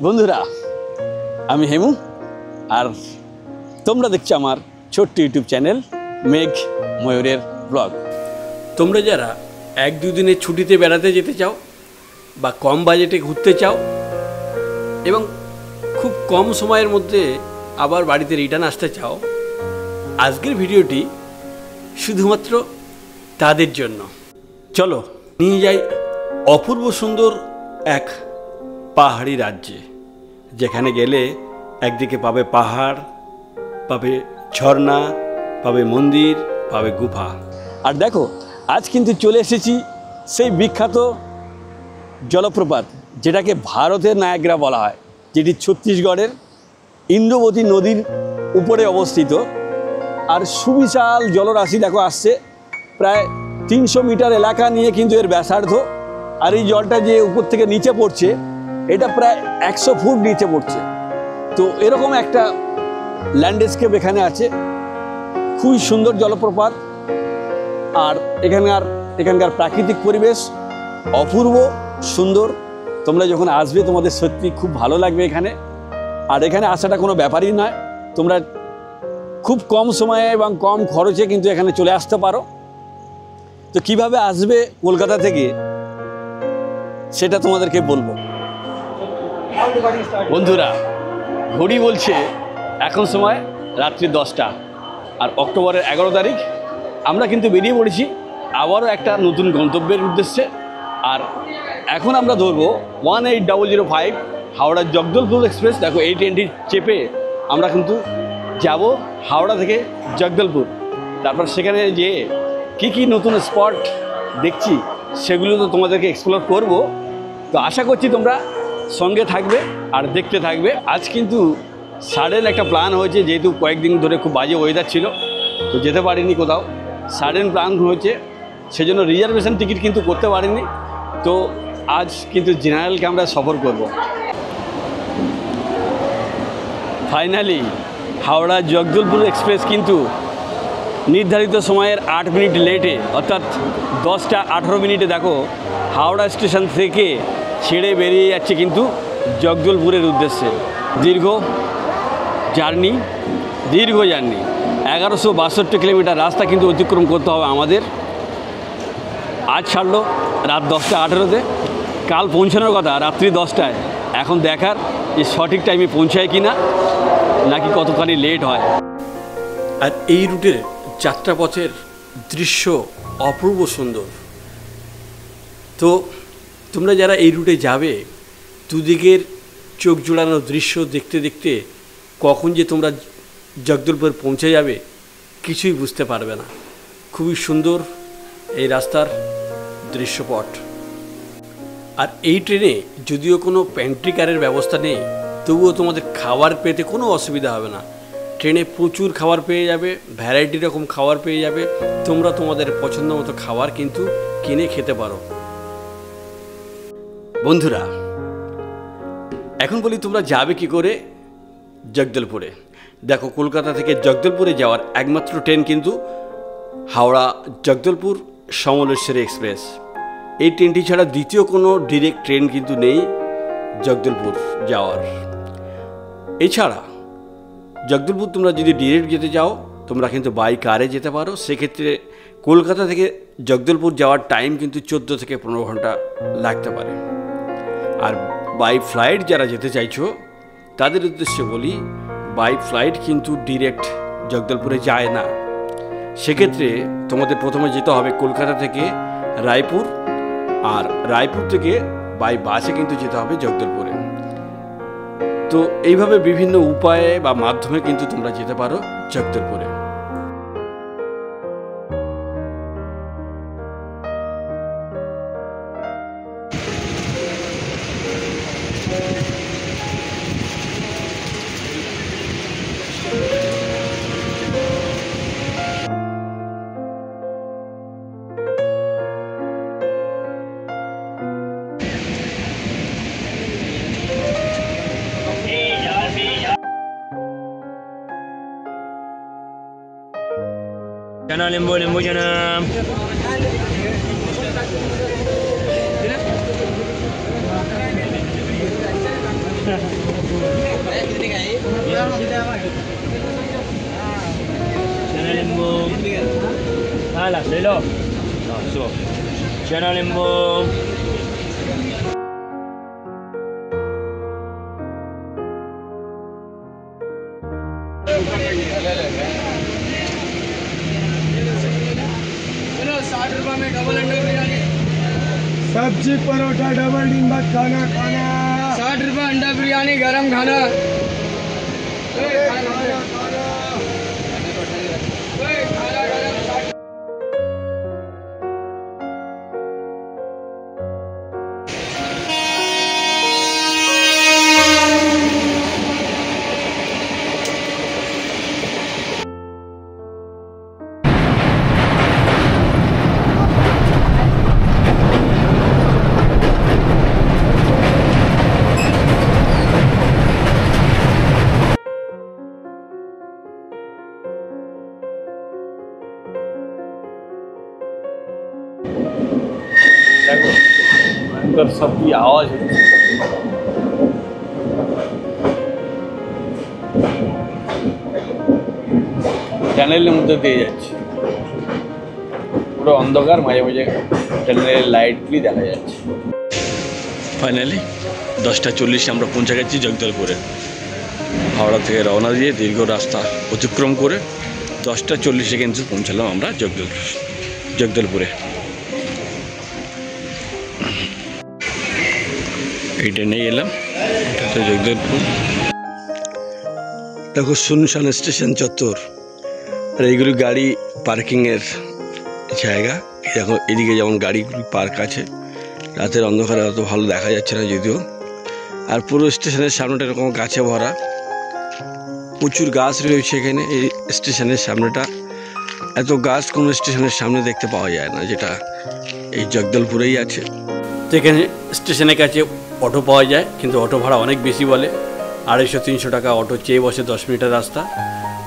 বন্ধুরা, আমি হেমু আর তোমরা দেখছো আমার ছোট্ট ইউটিউব চ্যানেল মেঘ ময়ূরের ব্লগ। তোমরা যারা 1-2 দিনের ছুটিতে বেড়াতে যেতে চাও বা কম বাজেটে ঘুরতে চাও এবং খুব কম সময়ের মধ্যে আবার বাড়িতে রিটার্ন আসতে চাও, আজকের ভিডিওটি শুধুমাত্র তাদের জন্য। চলো নিয়ে যাই অপূর্ব সুন্দর এক পাহাড়ি রাজ্যে, যেখানে গেলে একদিকে পাবে পাহাড়, পাবে ঝর্ণা, পাবে মন্দির, পাবে গুফা। আর দেখো, আজ কিন্তু চলে এসেছি সেই বিখ্যাত জলপ্রপাত, যেটাকে ভারতের নায়াগ্রা বলা হয়, যেটি ছত্তিশগড়ের ইন্দ্রবতী নদীর উপরে অবস্থিত। আর সুবিশাল জলরাশি দেখো আসছে, প্রায় 300 মিটার এলাকা নিয়ে কিন্তু এর ব্যাসার্ধ। আর এই জলটা যে উপর থেকে নিচে পড়ছে, এটা প্রায় 100 ফুট নিচে পড়ছে। তো এরকম একটা ল্যান্ডস্কেপ এখানে আছে, খুবই সুন্দর জলপ্রপাত। আর এখানকার প্রাকৃতিক পরিবেশ অপূর্ব সুন্দর। তোমরা যখন আসবে তোমাদের সত্যি খুব ভালো লাগবে এখানে। আর এখানে আসাটা কোনো ব্যাপারই নয়, তোমরা খুব কম সময়ে এবং কম খরচে কিন্তু এখানে চলে আসতে পারো। তো কিভাবে আসবে কলকাতা থেকে সেটা তোমাদেরকে বলবো। বন্ধুরা, ঘড়ি বলছে এখন সময় রাত্রি 10টা, আর অক্টোবরের 11 তারিখ আমরা কিন্তু বেরিয়ে পড়েছি আবারও একটা নতুন গন্তব্যের উদ্দেশ্যে। আর এখন আমরা ধরবো 18005 হাওড়া জগদলপুর এক্সপ্রেস। দেখো, এই ট্রেনটি চেপে আমরা কিন্তু যাব হাওড়া থেকে জগদলপুর। তারপর সেখানে যেয়ে কী নতুন স্পট দেখছি সেগুলো তো তোমাদেরকে এক্সপ্লোর করব। তো আশা করছি তোমরা সঙ্গে থাকবে আর দেখতে থাকবে। আজ কিন্তু সাডেন একটা প্ল্যান হয়েছে, যেহেতু কয়েকদিন ধরে খুব বাজে ওয়েদার ছিল, তো যেতে পারিনি কোথাও। সাডেন প্ল্যান হয়েছে, সেজন্য রিজার্ভেশন টিকিট কিন্তু করতে পারিনি। তো আজ কিন্তু জেনারেলকে আমরা সফর করব। ফাইনালি হাওড়া জগদলপুর এক্সপ্রেস কিন্তু নির্ধারিত সময়ের 8 মিনিট লেটে, অর্থাৎ 10টা 18 মিনিটে দেখো হাওড়া স্টেশন থেকে ছেড়ে বেরিয়ে যাচ্ছে কিন্তু জগদলপুরের উদ্দেশ্যে। দীর্ঘ জার্নি 1162 কিলোমিটার রাস্তা কিন্তু অতিক্রম করতে হবে আমাদের। আজ ছাড়লো রাত 10টা 18-তে, কাল পৌঁছানোর কথা রাত্রি 10টায়। এখন দেখার যে সঠিক টাইমে পৌঁছায় কি না, নাকি কতখানি লেট হয়। আর এই রুটের যাত্রাপথের দৃশ্য অপূর্ব সুন্দর। তো তোমরা যারা এই রুটে যাবে, দুদিকের চোখ জোড়ানো দৃশ্য দেখতে দেখতে কখন যে তোমরা জগদলপুর পৌঁছে যাবে কিছুই বুঝতে পারবে না। খুবই সুন্দর এই রাস্তার দৃশ্যপট। আর এই ট্রেনে যদিও কোনো প্যান্ট্রি কারের ব্যবস্থা নেই, তবুও তোমাদের খাবার পেতে কোনো অসুবিধা হবে না। ট্রেনে প্রচুর খাবার পেয়ে যাবে, ভ্যারাইটি রকম খাবার পেয়ে যাবে। তোমরা তোমাদের পছন্দ মতো খাবার কিন্তু কিনে খেতে পারো। বন্ধুরা, এখন বলি তোমরা যাবে কি করে জগদলপুরে। দেখো, কলকাতা থেকে জগদলপুরে যাওয়ার একমাত্র ট্রেন কিন্তু হাওড়া জগদলপুর সমলেশ্বরী এক্সপ্রেস। এই ট্রেনটি ছাড়া দ্বিতীয় কোনো ডিরেক্ট ট্রেন কিন্তু নেই জগদলপুর যাওয়ার। এছাড়া জগদলপুর তোমরা যদি ডিরেক্ট যেতে চাও, তোমরা কিন্তু বাই কারে যেতে পারো। সেক্ষেত্রে কলকাতা থেকে জগদলপুর যাওয়ার টাইম কিন্তু 14 থেকে 15 ঘন্টা লাগতে পারে। আর বাই ফ্লাইট যারা যেতে চাইছো তাদের উদ্দেশ্যে বলি, বাই ফ্লাইট কিন্তু ডিরেক্ট জগদলপুরে যায় না। সেক্ষেত্রে তোমাদের প্রথমে যেতে হবে কলকাতা থেকে রায়পুর, আর রায়পুর থেকে বাই বাসে কিন্তু যেতে হবে জগদলপুরে। তো এইভাবে বিভিন্ন উপায়ে বা মাধ্যমে কিন্তু তোমরা যেতে পারো জগদলপুরে। Chana lembu chana. Chana limbo. Alas, lelo. No, so. Chana limbo. सब्जी परोठा डबल डिम्बा खाना खाना 60 रुपये अंडा बिरयानी गरम खाना দেখো ভয়ঙ্কর সব কি আওয়াজ হচ্ছে। টানেলের মধ্যে দিয়ে যাচ্ছে, পুরো অন্ধকার, মাঝে মাঝে টানেলের লাইটগুলি দেখা যাচ্ছে। ফাইনালি 10:40 আমরা পৌঁছে গেছি জগদলপুরে। হাওড়া থেকে রওনা দিয়ে দীর্ঘ রাস্তা অতিক্রম করে 10:40 কিন্তু পৌঁছালাম আমরা জগদলপুরে। এই ট্রেনে এলাম, এটা তো জগদলপুর। দেখো শুনশান স্টেশন চত্বর, আর এইগুলি গাড়ি পার্কিংয়ের জায়গা। দেখো এদিকে যেমন গাড়িগুলি পার্ক আছে, রাতের অন্ধকারে অত ভালো দেখা যাচ্ছে না যদিও। আর পুরো স্টেশনের সামনেটা এরকম গাছে ভরা, প্রচুর গাছ রয়েছে এখানে। এই স্টেশনের সামনেটা, এত গাছ কোনো স্টেশনের সামনে দেখতে পাওয়া যায় না, যেটা এই জগদলপুরেই আছে। তো এখানে স্টেশনের কাছে অটো পাওয়া যায়, কিন্তু অটো ভাড়া অনেক বেশি বলে। 250-300 টাকা অটো চেয়ে বসে 10 মিনিটের রাস্তা।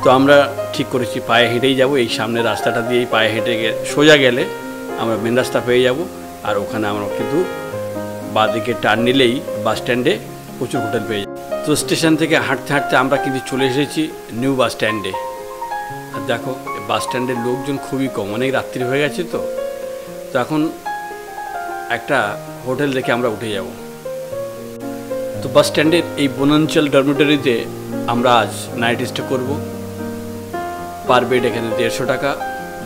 তো আমরা ঠিক করেছি পায়ে হেঁটেই যাব। এই সামনের রাস্তাটা দিয়েই পায়ে হেঁটে সোজা গেলে আমরা মেন রাস্তা পেয়ে যাব। আর ওখানে আমরা কিন্তু বাঁদিকে টার্ন নিলেই বাস স্ট্যান্ডে প্রচুর হোটেল পেয়ে যাব। তো স্টেশন থেকে হাঁটতে হাঁটতে আমরা কিন্তু চলে এসেছি নিউ বাস স্ট্যান্ডে। আর দেখো বাস স্ট্যান্ডের লোকজন খুবই কম, অনেক রাত্রি হয়ে গেছে। তো এখন একটা হোটেল দেখে আমরা উঠে যাব। তো বাস স্ট্যান্ডের এই বনাঞ্চল ডরমিটরিতে আমরা আজ নাইট স্টে করব। পার বেড এখানে 150 টাকা,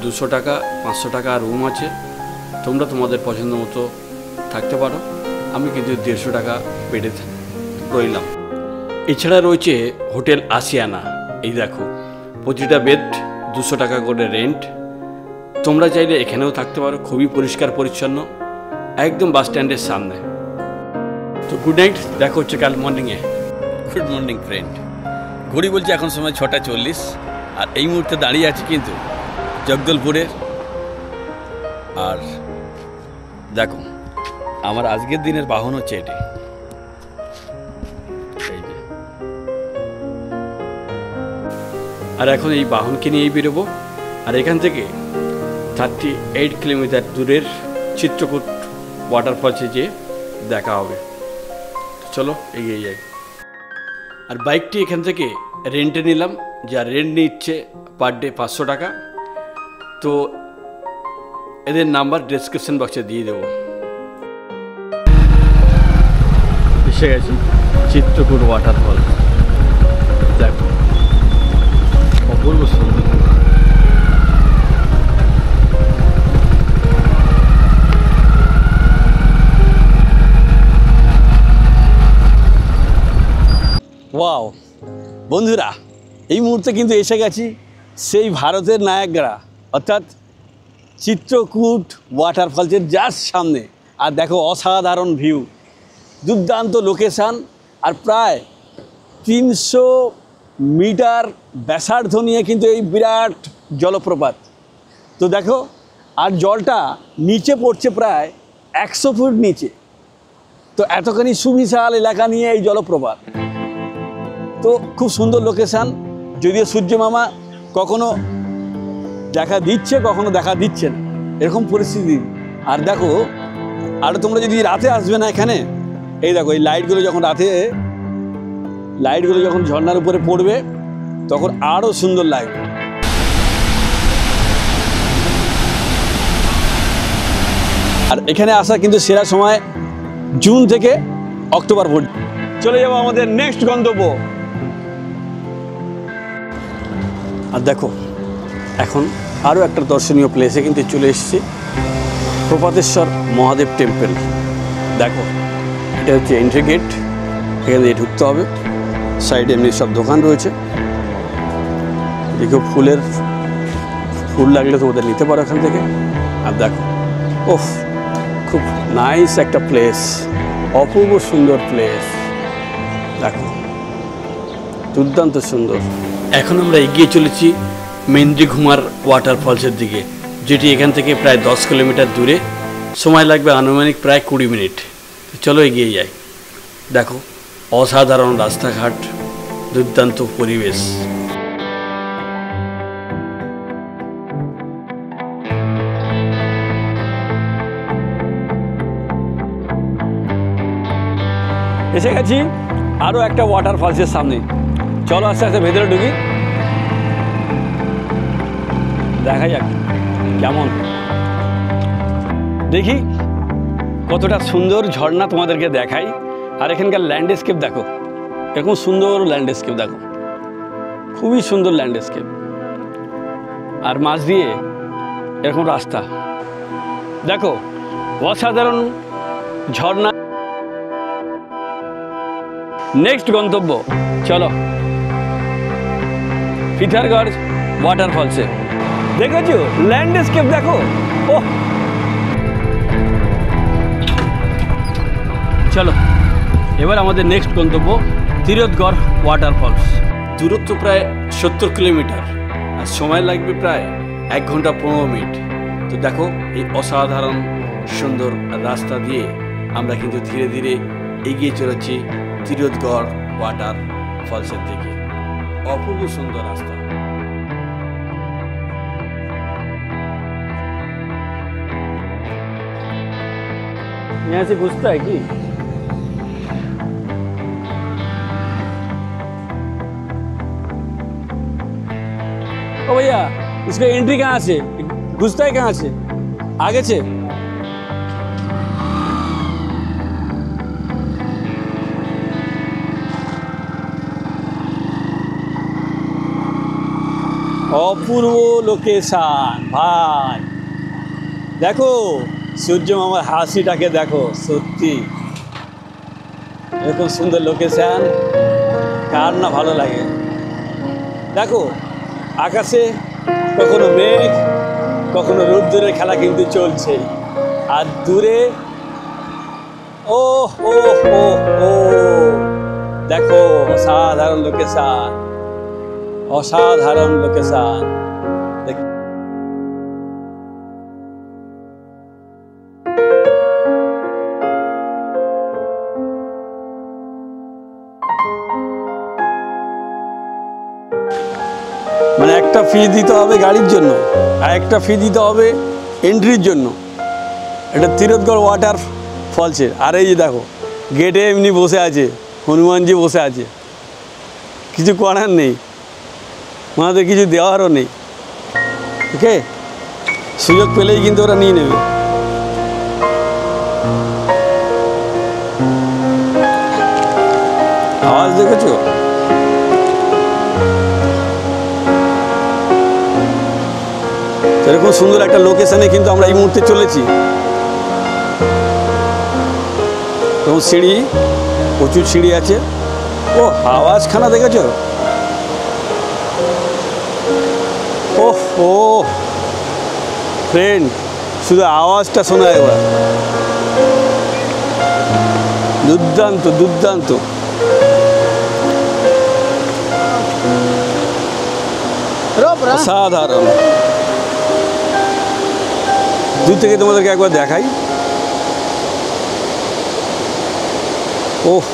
200 টাকা, 500 টাকা রুম আছে। তোমরা তোমাদের পছন্দ মতো থাকতে পারো। আমি কিন্তু 150 টাকা বেডে রইলাম। এছাড়া রয়েছে হোটেল আসিয়ানা। এই দেখো প্রতিটা বেড 200 টাকা করে রেন্ট। তোমরা চাইলে এখানেও থাকতে পারো, খুবই পরিষ্কার পরিচ্ছন্ন, একদম বাস স্ট্যান্ডের সামনে। তো গুড নাইট, দেখা হচ্ছে কাল মর্নিংয়ে। Good morning friend. ঘড়ি বলছে এখন সময় 6:40, আর এই মুহূর্তে দাঁড়িয়ে আছি কিন্তু জগদলপুরের। আর দেখো আমার আজকের দিনের বাহন হচ্ছে এটি। আর এখন এই বাহনকে নিয়েই বেরোবো। আর এখান থেকে 38 কিলোমিটার দূরের চিত্রকূট ওয়াটারফলসে যেয়ে দেখা হবে। চলো এগিয়ে যাই। আর বাইকটি এখান থেকে রেন্টে নিলাম, যা রেন্ট নিচ্ছে পার ডে 500 টাকা। তো এদের নাম্বার ডেসক্রিপশন বক্সে দিয়ে দেবো। এসে গেছি চিত্রকূট ওয়াটারফল। দেখো অপূর্ব সুন্দর। ওয়াও বন্ধুরা, এই মুহূর্তে কিন্তু এসে গেছি সেই ভারতের নায়াগ্রা অর্থাৎ চিত্রকূট ওয়াটারফলসের জাস্ট সামনে। আর দেখো অসাধারণ ভিউ, দুর্দান্ত লোকেশান, আর প্রায় 300 মিটার ব্যাসার্ধ নিয়ে কিন্তু এই বিরাট জলপ্রপাত। তো দেখো, আর জলটা নিচে পড়ছে প্রায় 100 ফুট নিচে। তো এতখানি সুবিশাল এলাকা নিয়ে এই জলপ্রপাত। তো খুব সুন্দর লোকেশান, যদিও সূর্য মামা কখনো দেখা দিচ্ছে কখনো দেখা দিচ্ছে না, এরকম পরিস্থিতি। আর দেখো, আর তোমরা যদি রাতে আসবে না এখানে, এই দেখো এই লাইটগুলো যখন রাতে লাইটগুলো যখন ঝর্ণার উপরে পড়বে তখন আরও সুন্দর লাগবে। আর এখানে আসা কিন্তু সেরা সময় জুন থেকে অক্টোবর পর্যন্ত। চলে যাবো আমাদের নেক্সট গন্তব্য। আর দেখো এখন আরও একটা দর্শনীয় প্লেসে কিন্তু চলে এসেছি, প্রপাতেশ্বর মহাদেব টেম্পল। দেখো এটা হচ্ছে এন্ট্রি গেট, এখান দিয়ে ঢুকতে হবে। সাইডে এমনি সব দোকান রয়েছে, দেখো ফুল লাগলে তোমাদের নিতে পারো এখান থেকে। আর দেখো ওহ, খুব নাইস একটা প্লেস, অপূর্ব সুন্দর প্লেস, দেখো দুর্দান্ত সুন্দর। এখন আমরা এগিয়ে চলেছি মেন্দ্রিঘুমার ওয়াটারফলসের দিকে, যেটি এখান থেকে প্রায় 10 কিলোমিটার দূরে। সময় লাগবে আনুমানিক প্রায় 20 মিনিট। চলো এগিয়ে যাই। দেখো অসাধারণ রাস্তাঘাট, দুর্দান্ত পরিবেশ। এসে গেছি আরও একটা ওয়াটারফলসের সামনে। চলো আস্তে আস্তে ভেতরে ঢুকি, দেখা যাক কেমন। দেখি কতটা সুন্দর ঝর্ণা তোমাদেরকে দেখাই। আর এখানকার ল্যান্ডস্কেপ দেখো, এরকম সুন্দর ল্যান্ডস্কেপ দেখো, খুবই সুন্দর ল্যান্ডস্কেপ। আর মাঝ দিয়ে এরকম রাস্তা দেখো, অসাধারণ ঝর্ণা। নেক্সট গন্তব্য চলো পিথারগড় ওয়াটারফলসে। দেখেছো ল্যান্ডস্কেপ দেখো, ওহ চলো এবার আমাদের নেক্সট গন্তব্য তিরথগড় ওয়াটারফলস। দূরত্ব প্রায় 70 কিলোমিটার আর সময় লাগবে প্রায় 1 ঘন্টা 15 মিনিট। তো দেখো এই অসাধারণ সুন্দর রাস্তা দিয়ে আমরা কিন্তু ধীরে ধীরে এগিয়ে চলেছি তিরথগড় ওয়াটার ফলসের দিকে। অপূর্ব সুন্দর রাস্তা। यहाँ से घुसता है कि ओ भैया इसका एंट्री कहाँ से घुसता है, कहाँ से आगे से? অপূর্ব লোকেশন ভাই, দেখো সূর্য মামার হাসিটাকে দেখো, সত্যি এরকম সুন্দর লোকেশন কার না ভালো লাগে। দেখো আকাশে কখনো মেঘ কখনো রোদ্দুরের খেলা কিন্তু চলছে, আর দূরে ও ও ও ও দেখো অসাধারণ লোকেশন, অসাধারণ লোকেশন। মানে একটা ফি দিতে হবে গাড়ির জন্য আর একটা ফি দিতে হবে এন্ট্রির জন্য। এটা তিরথগড় ওয়াটার ফলসের। আর এই যে দেখো গেটে এমনি বসে আছে হনুমানজি, বসে আছে, কিছু করার নেই, ওনাদের কিছু দেওয়ারও নেই। ওকে, সুযোগ পেলেই কিন্তু ওরা নিয়ে নেবে। আওয়াজ দেখেছো? এরকম সুন্দর একটা লোকেশনে কিন্তু আমরা এই মুহূর্তে চলেছি। এবং সিঁড়ি, প্রচুর সিঁড়ি আছে। ও আওয়াজখানা দেখেছো? ওহ ও ফ্রেন্ড, শুধু আওয়াজটা শোনা এবার, দুর্দান্ত দুর্দান্ত। অসাধারণ। দূর থেকে তোমাদেরকে একবার দেখাই। ওহ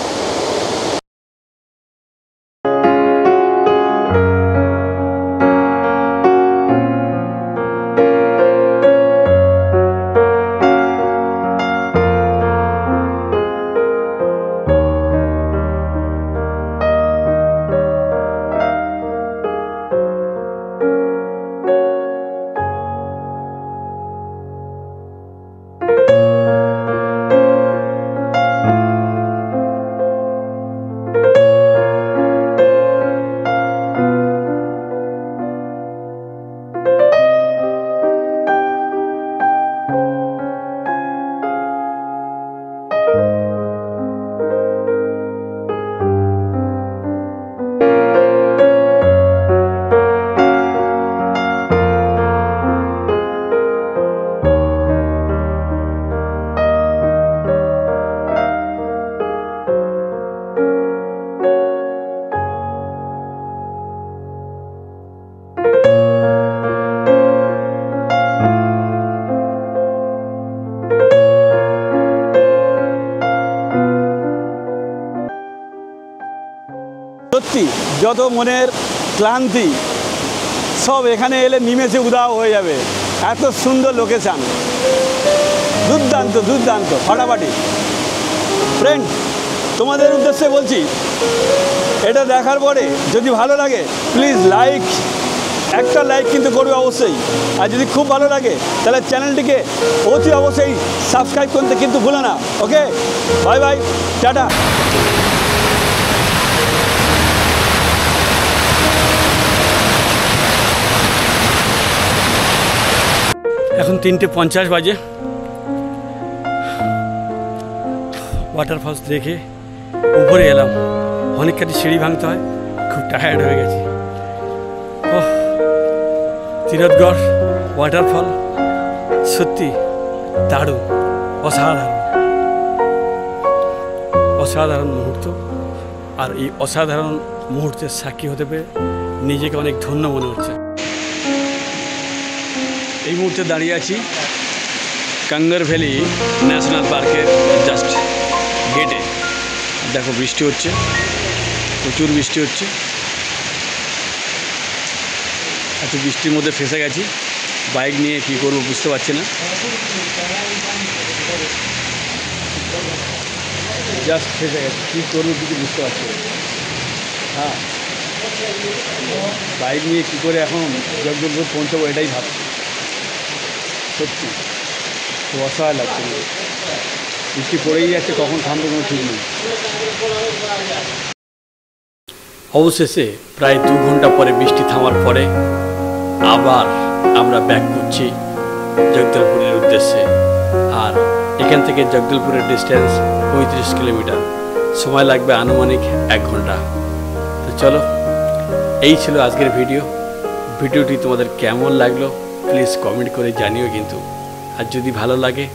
সত্যি যত মনের ক্লান্তি সব এখানে এলে নিমেষে উধাও হয়ে যাবে। এত সুন্দর লোকেশান, দুর্দান্ত দুর্দান্ত, ফাটাফাটি। ফ্রেন্ড, তোমাদের উদ্দেশ্যে বলছি, এটা দেখার পরে যদি ভালো লাগে প্লিজ একটা লাইক কিন্তু করবে অবশ্যই। আর যদি খুব ভালো লাগে তাহলে চ্যানেলটিকে অতি অবশ্যই সাবস্ক্রাইব করতে কিন্তু ভুলো না। ওকে, বাই বাই, টাটা। এখন 3:50 বাজে। ওয়াটারফলস দেখে উপরে এলাম। অনেকখানি সিঁড়ি ভাঙতে হয়, খুব টায়ার্ড হয়ে গেছি। ওহ, তিরথগড় ওয়াটারফল সত্যি দারুণ, অসাধারণ মুহূর্ত। আর এই অসাধারণ মুহূর্তের সাক্ষী হতে পেরে নিজেকে অনেক ধন্য মনে হচ্ছে। এই মুহূর্তে দাঁড়িয়ে আছি কাঙ্গর ভ্যালি ন্যাশনাল পার্কের জাস্ট গেটে। দেখো বৃষ্টি হচ্ছে, প্রচুর বৃষ্টি হচ্ছে। এত বৃষ্টির মধ্যে ফেঁসে গেছি, বাইক নিয়ে কী করবো বুঝতে পারছি না। জাস্ট ফেঁসে গেছি, কী করবো কিছু বুঝতে পারছি না। হ্যাঁ, বাইক নিয়ে কী করে এখন জগদলপুর পৌঁছাবো এটাই ভাবছি। সত্যি খুব অসহায় লাগছে। বৃষ্টি পড়েই যাচ্ছে, কখন থামবে কোনো ঠিক নেই। অবশেষে প্রায় 2 ঘন্টা পরে বৃষ্টি থামার পরে আবার আমরা ব্যাক করছি জগদলপুরের উদ্দেশ্যে। আর এখান থেকে জগদলপুরের ডিস্টেন্স 35 কিলোমিটার, সময় লাগবে আনুমানিক 1 ঘন্টা। তো চলো, এই ছিল আজকের ভিডিওটি তোমাদের কেমন লাগলো প্লিজ কমেন্ট করে জানিও কিন্তু। আর যদি ভালো লাগে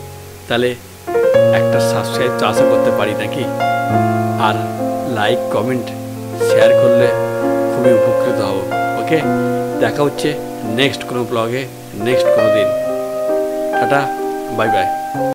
তাহলে একটা সাবস্ক্রাইব তো আশা করতে পারি নাকি। আর লাইক কমেন্ট শেয়ার করলে খুবই উপকৃত হব। ওকে, দেখা হচ্ছে নেক্সট কোনো ব্লগে, নেক্সট কোনো দিন। Tata, bye bye.